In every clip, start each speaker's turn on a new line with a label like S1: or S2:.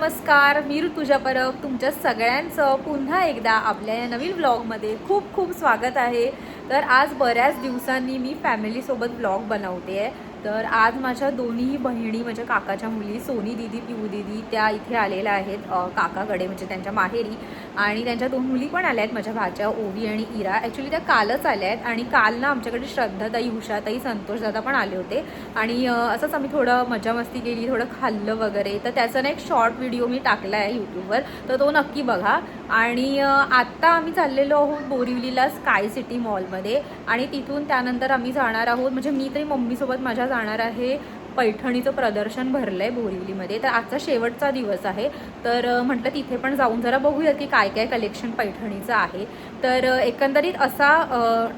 S1: नमस्कार, मी ऋतुजा परब तुमच्या सगळ्यांचं पुन्हा एकदा आपल्या या नवीन व्लॉगमध्ये खूप खूप स्वागत आहे। तर आज बऱ्याच दिवसांनी मी फॅमिलीसोबत व्लॉग बनवते आहे। तर आज माझ्या दोन्ही बहिणी म्हणजे काकाच्या मुली सोनी दीदी पिऊ दीदी त्या इथे आलेल्या आहेत काकाकडे म्हणजे त्यांच्या माहेरी, आणि त्यांच्या दोन मुली पण आल्या आहेत माझ्या भाच्या ओवी आणि इरा। ॲक्च्युली त्या कालच आल्या आहेत आणि काल ना आमच्याकडे श्रद्धाताई उषाताई संतोषदादा पण आले होते आणि असंच आम्ही थोडं मजा मस्ती केली, थोडं खाल्लं वगैरे। तर त्याचा ना एक शॉर्ट व्हिडिओ मी टाकला आहे यूट्यूबवर, तर तो नक्की बघा। आणि आत्ता आम्ही चाललेलो आहोत बोरिवलीला स्काय सिटी मॉलमध्ये आणि तिथून त्यानंतर आम्ही जाणार आहोत, म्हणजे मी तरी मम्मीसोबत माझ्या जाणार आहे पैठणीचं प्रदर्शन भरलं आहे बोरिवलीमध्ये। तर आजचा शेवटचा दिवस आहे, तर म्हटलं तिथे पण जाऊन जरा बघूया की काय काय कलेक्शन पैठणीचं आहे। तर एकंदरीत असा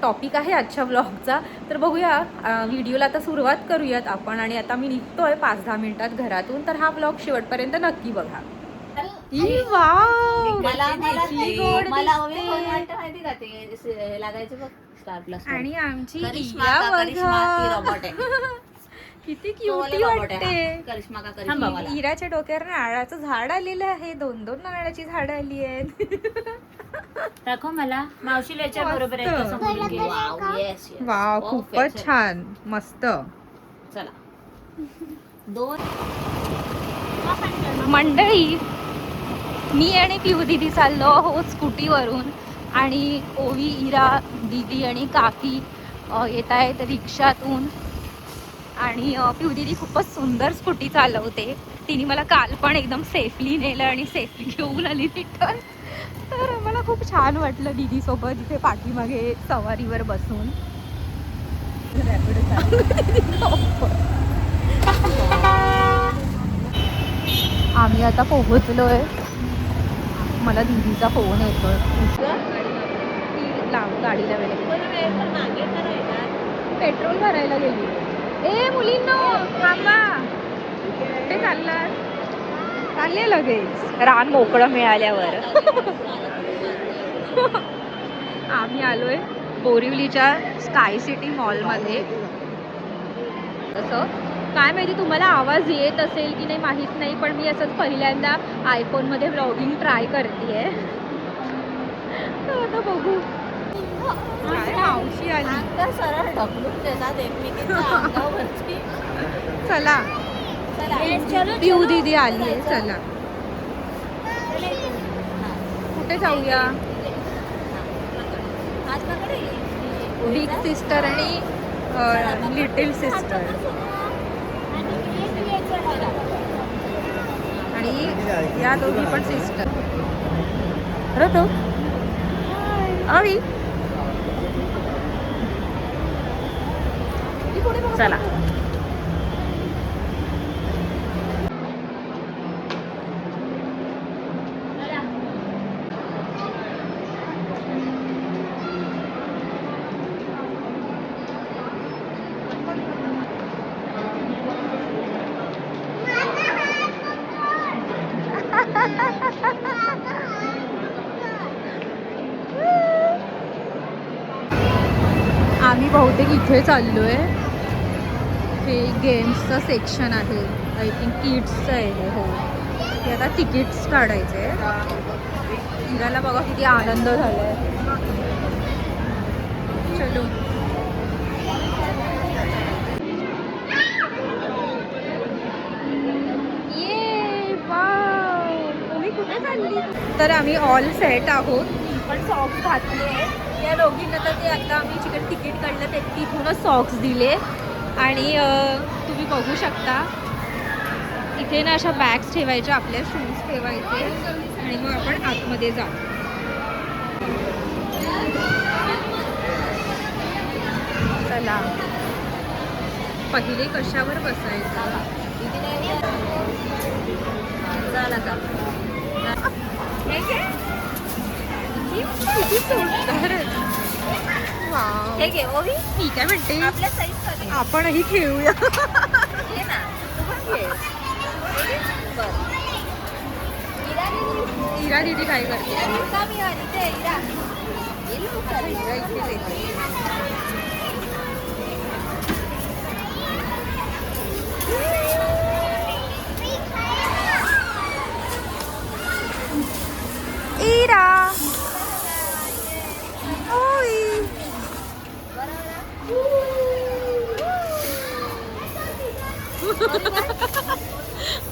S1: टॉपिक आहे आजच्या व्लॉगचा। तर बघूया, व्हिडिओला आता सुरुवात करूयात आपण। आणि आता मी निघतोय 5-10 मिनिटात घरातून, तर हा व्लॉग शेवटपर्यंत नक्की बघा। आणि आमची किती क्यूटी वाटते। इराच्या डोक्यावर नारळाचं झाड आलेलं आहे, 2-2 नारळाची झाडं आली आहेत।
S2: दाखव मला मावशीला याच्या बरोबर आहे कसं बोलून घे. वाव येस येस
S1: वाव खूपच छान मस्त।
S2: चला दोन
S1: मंडळी, मी आणि पिऊ दीदी चाललो आहोत स्कूटीवरून आणि ओवी इरा दीदी आणि काकी येत आहेत रिक्षातून। आणि पिऊ दीदी खूपच सुंदर स्कूटी चालवते, तिने मला काल पण एकदम सेफली नेलं आणि सेफली घेऊन आली रिटर्न। तर मला खूप छान वाटलं दीदी सोबत इथे पाठीमागे सवारीवर बसून। आम्ही आता पोहोचलोय, मला दीदीचा फोन येतोय। गाडीला पेट्रोल भरायला गेली। ए मुलींनो थांबा, कुठे चाललात? चालले लगेच रान मोकळं मिळाल्यावर। आम्ही आलोय बोरिवलीच्या स्काय सिटी मॉलमध्ये। असं काय माहिती तुम्हाला आवाज येत असेल की नाही माहीत नाही, पण मी असंच पहिल्यांदा आयफोनमध्ये व्लॉगिंग ट्राय करते। आता बघू। मावशी आली,
S2: सरळ ढकलून देतात एकमेकींच्या अंगावरची।
S1: चला पिऊ दीदी आली आहे, चला कुठे जाऊया? बिग सिस्टर आणि लिटिल सिस्टर, आणि या दोघी पण सिस्टर। ऋतू अवी
S2: चला
S1: आम्ही बहुतेक इथे चाललोय, हे गेम्सचं सेक्शन आहे, आय थिंक किड्सचं आहे हे। हो, ते आता तिकीट्स काढायचे। इराला बघा किती आनंद झालाय। चलो ये वाव, तुम्ही कुठे चालली? तर आम्ही ऑल सेट आहोत, मी पण सॉक्स घातले आहेत। या दोघींना तर ते आता आम्ही चिकन तिकीट काढलं ते तिथूनच सॉक्स दिले। आणि तुम्ही बघू शकता इथे ना अशा बॅग्स ठेवायच्या, आपल्या शूज ठेवायचे आणि मग आपण आतमध्ये जाऊ। चला पहिले कशावर बसायचं? किती सुंदर।
S2: हे घे ओवी,
S1: मी काय म्हणते
S2: आपल्या साईज
S1: आपणही खेळूया।
S2: घे ना, तू पण घे।
S1: इरा दीदी काय करते?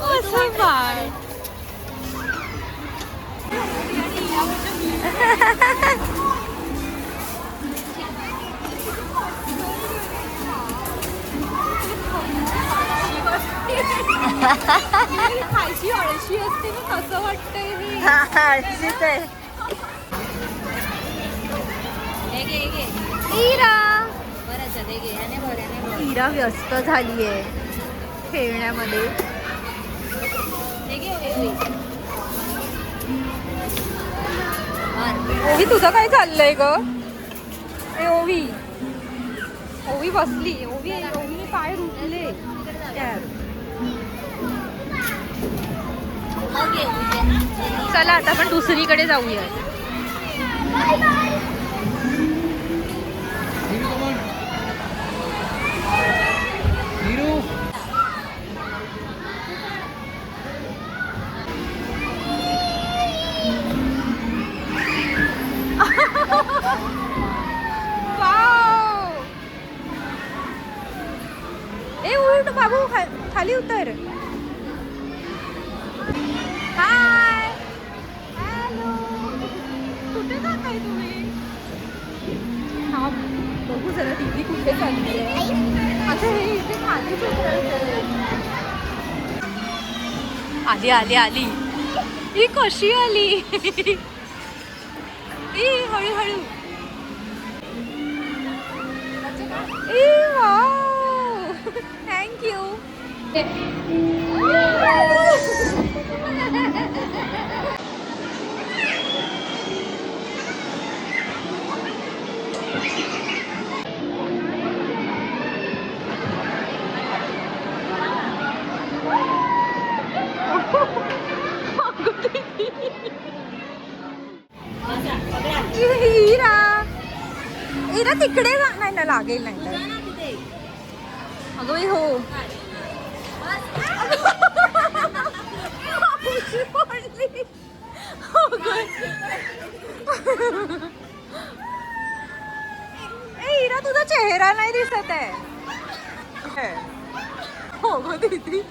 S1: असं बाळ. खायची अळशी असते ना, कसं वाटतंय हे. इरा व्यस्त झालीये खेळण्यामध्ये. ओवी तुझं काय चाललंय ग? ए ओवी, ओवी बसली. ओवीने पाय रुतले. चला आता आपण दुसरीकडे जाऊया. ए उठ बाबू, खाली उतर. हाय, हॅलो, कुठे जाताय तुम्ही? हा बघू जरा दीदी कुठे चालली आहे. अच्छा हे इथे खालीच उतरायचं. आली आली आली. ही कशी आली? ई हळूहळू. ई वाव, थँक्यू. इरा, इरा तिकडे जा. नाही ना, लागेल नाही तर. अगं बाई हो. ए इरा, तुझा चेहरा नाही दिसत आहे. हो गो दीदी.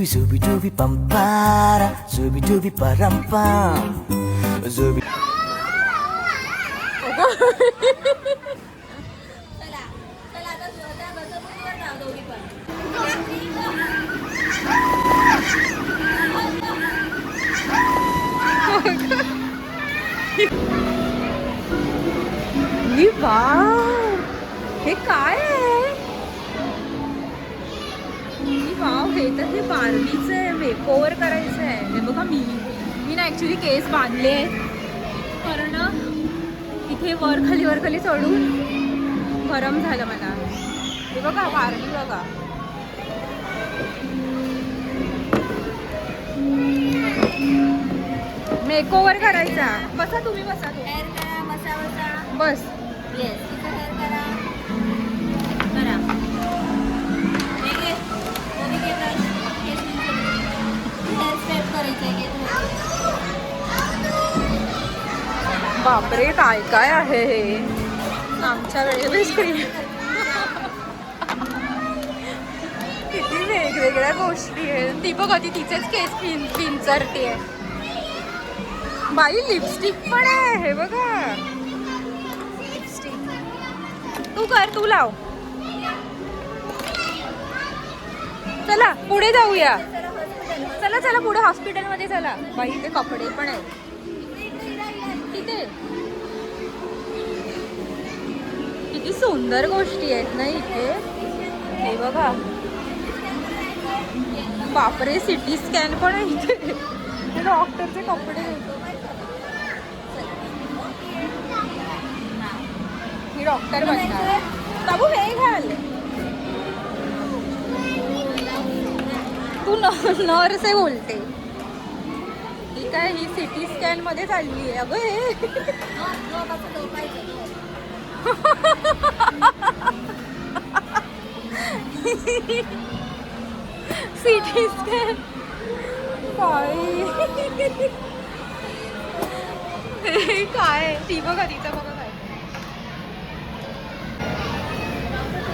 S3: Zubi dubi pam para, zubi dubi param pam, zubi.
S1: Wow, हे काय आहे? वाव, हे तर हे बार्बीचं आहे. मेकओव्हर करायचं आहे. हे बघा, मी ना ॲक्च्युली केस बांधले कारण इथे वर खाली चढून गरम झालं मला. हे बघा बार्बी बघा. मेकओव्हर करायचा. बसा तुम्ही, बसा तुम्ही.
S2: हेअर करा, मसाज
S1: बस.
S2: येस, इथं हेअर करा. करा. हेअर स्ट्रेट करायचं आहे.
S1: बापरे, काय काय आहे हे. आमच्या वेळेस किती वेगवेगळ्या गोष्टी आहेत. ती बघ ती तिचेच केस पिंचरते आहे. बाई लिपस्टिक पण आहे. हे बघा लिपस्टिक. तू कर, तू लाव. चला पुढे जाऊया. चला चला पुढे हॉस्पिटलमध्ये चला. बाई इथे कपडे पण आहेत. तिथे किती सुंदर गोष्टी आहेत ना इथे. हे बघा, बापरे, सिटी स्कॅन पण आहे इथे. डॉक्टरचे कपडे. ही डॉक्टर बनणार. बाबू हे घाल. तू नर्स आहे बोलते. ही काय, ही सिटी स्कॅन मध्ये चालली आहे. अगं हे सिटी स्कॅन. काय हे काय ती बघा तिचं बघा काय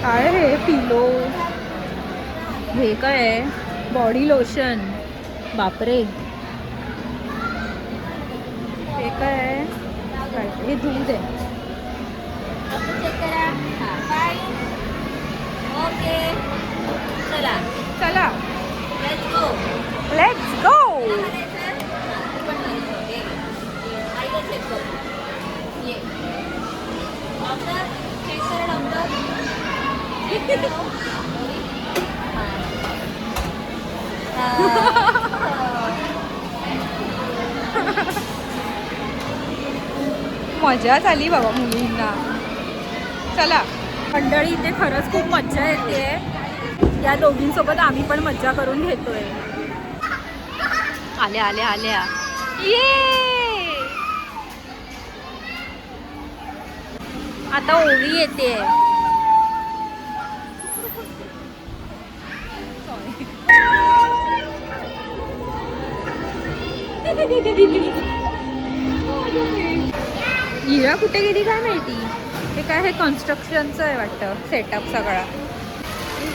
S1: काय हे पिलो हे काय आहे बॉडी लोशन बापरे हे काय आहे काय हे दूध आहे
S2: चेक करा बाय ओके चला
S1: चला
S2: लेट्स गो
S1: लेट्स गो
S2: आईला चेक कर ये डॉक्टर चेक करा डॉक्टर
S1: मजा झाली बाबा मुलींना चला मंडळी इथे खरंच खूप मज्जा येते या दोघींसोबत आम्ही पण मज्जा करून घेतोय आल्या आल्या आल्या ये आता ओवी येते हिरा कुठे गेली काय माहिती हे काय हे कन्स्ट्रक्शनचं आहे वाटतं सेटअप सगळा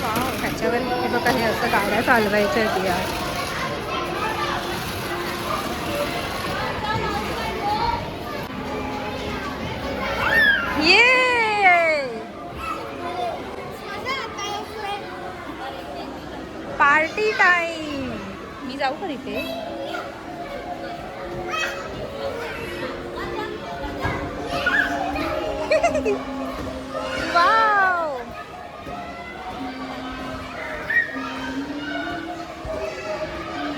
S1: वाव त्याच्यावर हे बघा हे असं गाड्या चालवायच्या आहेत या ये पार्टी टाइम मी जाऊ का तिथे वाव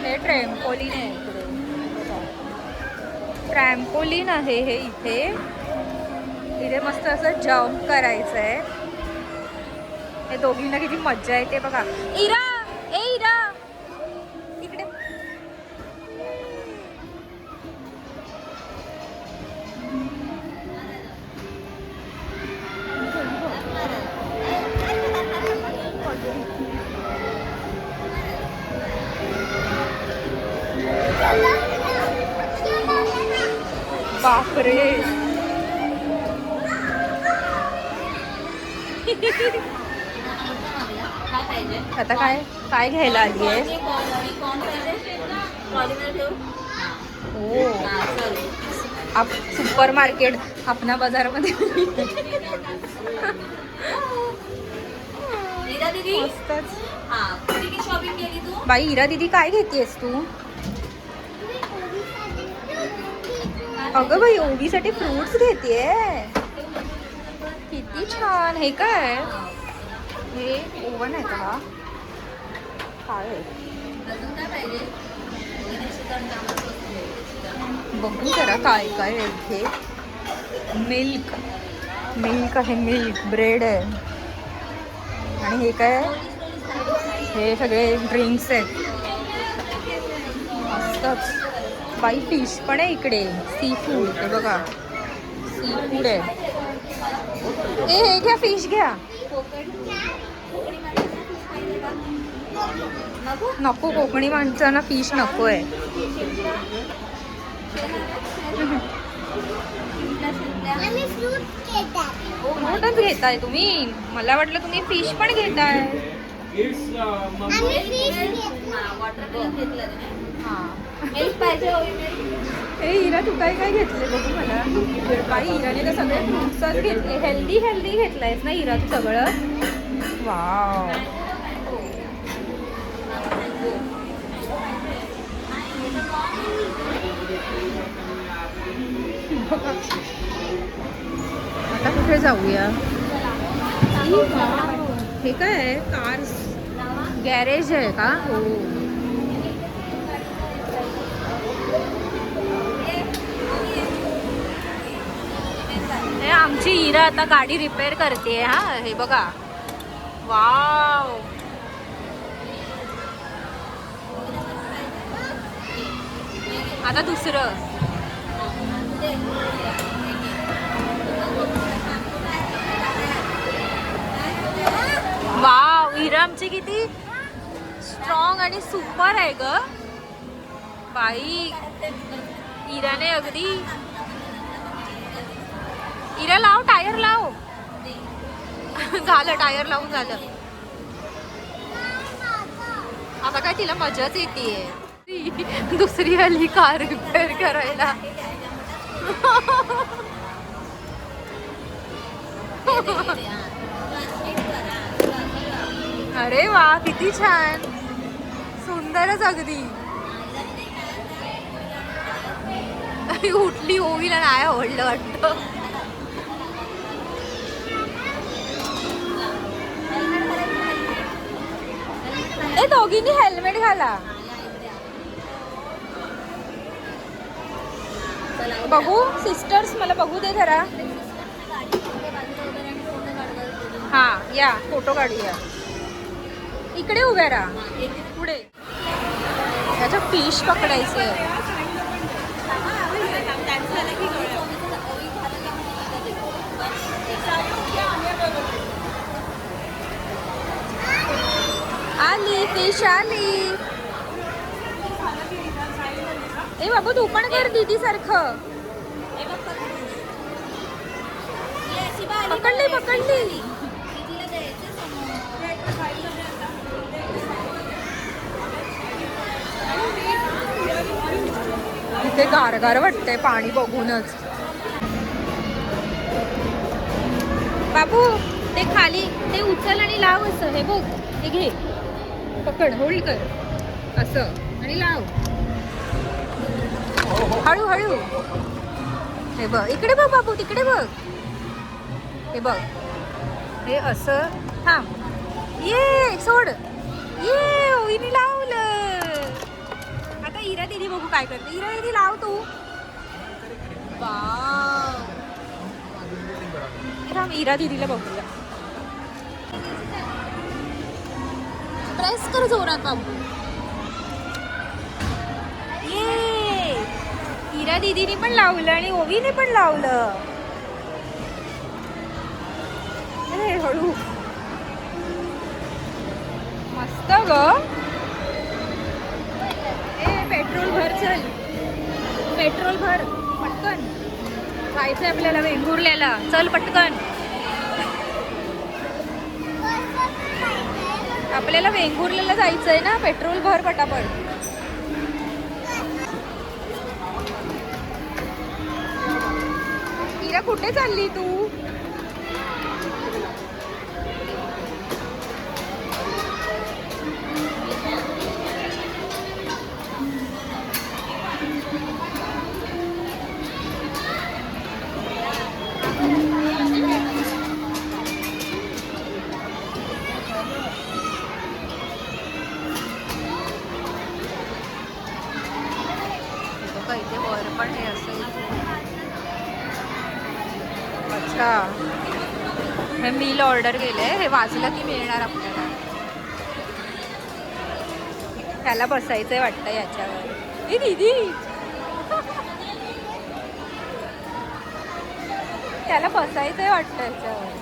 S1: हे ट्रॅम्पोलिन आहे इकडे ट्रॅम्पोलिन आहे हे इथे इथे मस्त असं जम्प करायचं आहे हे दोघींना किती मज्जा येते बघा इरा ए इरा इकडे बापरे
S2: काय पाहिजे
S1: आता काय काय घ्यायला आली आहे
S2: कॉर्न पाहिजे ट्रॉलीमध्ये ठेवू
S1: हो
S2: हां चल
S1: आप सुपर मार्केट आपणा बाजारामध्ये
S2: नीरा दीदी
S1: मस्तच
S2: हां किती शॉपिंग केली तू
S1: बाई इरा दीदी काय घेतेस तू अगं बाई ओवीसाठी फ्रुट्स घेतेय किती छान हे काय हे ओव्हन आहे का काय आहे?
S2: अजून काय पाहिजे
S1: बघू जरा काय काय आहे इथे मिल्क मिल्क आहे मिल्क ब्रेड आहे आणि हे काय आहे? हे सगळे ड्रिंक्स आहेत मस्तच बाई फिश पण आहे इकडे सी फूड हे बघा सी फूड आहे हे घ्या फिश घ्या नको कोकणी माणसांना फिश नको आहे फ्रूटच घेताय तुम्ही मला वाटलं तुम्ही फिश पण घेताय
S2: मिल्क पाहिजे
S1: हे हिरा तू काय काय घेतले बघू मला बाई हिराने तर सगळे फ्रुट्सच घेतले हेल्दी हेल्दी घेतलायस ना हिरा तू सगळं वाव आता कुठे जाऊया हे काय आहे कार्स गॅरेज आहे का हो हे आमची हिरा आता गाडी रिपेअर करते हा हे बघा वाव आता दुसरं वाव हिरा आमची किती स्ट्रॉंग आणि सुपर आहे ग बाई इराने अगदी इरा लाव टायर लाव झालं टायर लावून झालं आता काय तिला मजाच येते दुसरी आली कार रिपेअर करायला अरे वा किती छान सुंदरच अगदी उठली ओवीला नाही आवडलं वाटतं ए दोघींनी हेल्मेट घाला बघू सिस्टर्स मला बघू दे जरा हा या फोटो काढूया इकडे उभ्या राहा पुढे त्याच्या फिश पकडायचे आली फिश आली ए बाबू तू पण कर दीदी सारखं पकडली पकडली इथे गारगार वाटतंय पाणी बघूनच बाबू ते खाली ते उचल आणि लाव असं हे बघ हे घे पकड होल्ड कर असं आणि लाव हळू हळू हे बघ इकडे बघ बाबू तिकडे बघ हे बघ हे असं थांब ये सोड ये ओवीने लावलं आता इरा दीदी बघू काय करते इरा दीदी लाव तू वाव थांब इरा दीदीला बघूया प्रेस कर जोरात बाबू ये इरा दीदीने पण लावलं आणि ओवीने पण लावलं अरे हळू मस्त ग ए पेट्रोल भर चल पेट्रोल भर पटकन जायचंय आपल्याला वेंगुर्ल्याला चल पटकन आपल्याला वेंगुर्ल्याला जायचंय ना पेट्रोल भर पटापट इरा कुठे चालली तू इथे वर पण हे असेल अच्छा हे मील ऑर्डर केले हे वाचलं की मिळणार आपल्याला त्याला बसायचंय वाटतं याच्यावर ए दीदी त्याला बसायचंय वाटतं याच्यावर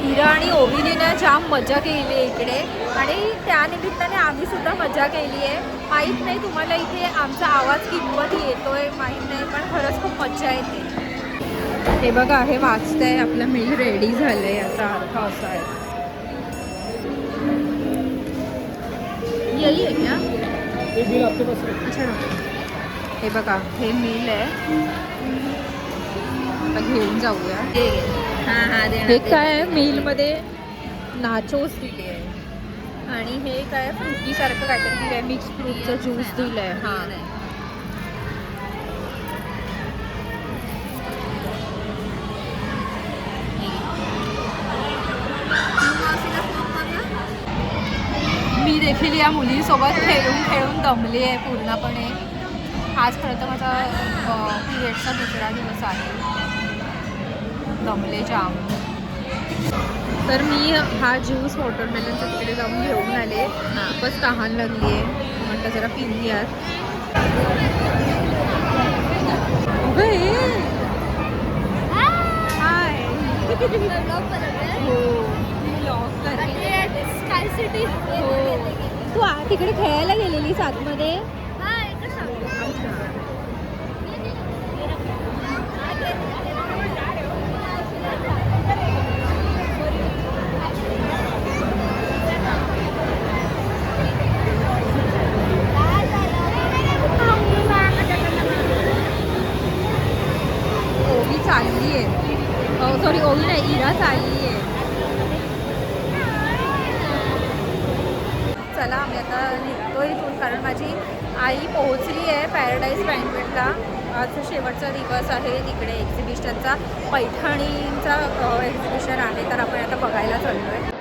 S1: इरा आणि ओवीने ना जाम मजा केली आहे इकडे आणि त्यानिमित्ताने आम्ही सुद्धा मजा केली आहे माहीत नाही तुम्हाला इथे आमचा आवाज कितपत येतोय माहीत नाही पण खरंच खूप मजा येते हे बघा हे वाचतंय आपलं मील रेडी झालंय याचा अर्थ असा आहे यही आहे क्या अच्छा हे बघा हे मील आहे आता घेऊन जाऊया हे काय मील मध्ये नाचोस दिले आहे आणि हे काय फ्रुटी सारखं काहीतरी दिलंय मिक्स फ्रूटचं ज्यूस दिलंय हा मी देखील या मुलीसोबत खेळून खेळून दमली आहे पूर्णपणे आज खरं तर माझा पिरियडचा दुसरा दिवस आहे दमले जाम तर मी हा ज्यूस वॉटरमेलनच्या तिकडे जाऊन घेऊन आले खूपच तहान लागली आहे म्हटलं जरा पिऊयात हो vlog करते. हो तू तिकडे खेळायला गेलेलीस आतमध्ये. ओवी चालली आहे, सॉरी ओवी नाही, इरा चालली आहे. चला आम्ही आता निघतो इथून, कारण माझी आई पोहोचली आहे पॅराडाईज बँक्वेटला. आज शेवटचा दिवस आहे तिकडे एक्झिबिशनचा, पैठणींचा एक्झिबिशन आहे, तर आपण आता बघायला चाललो आहे.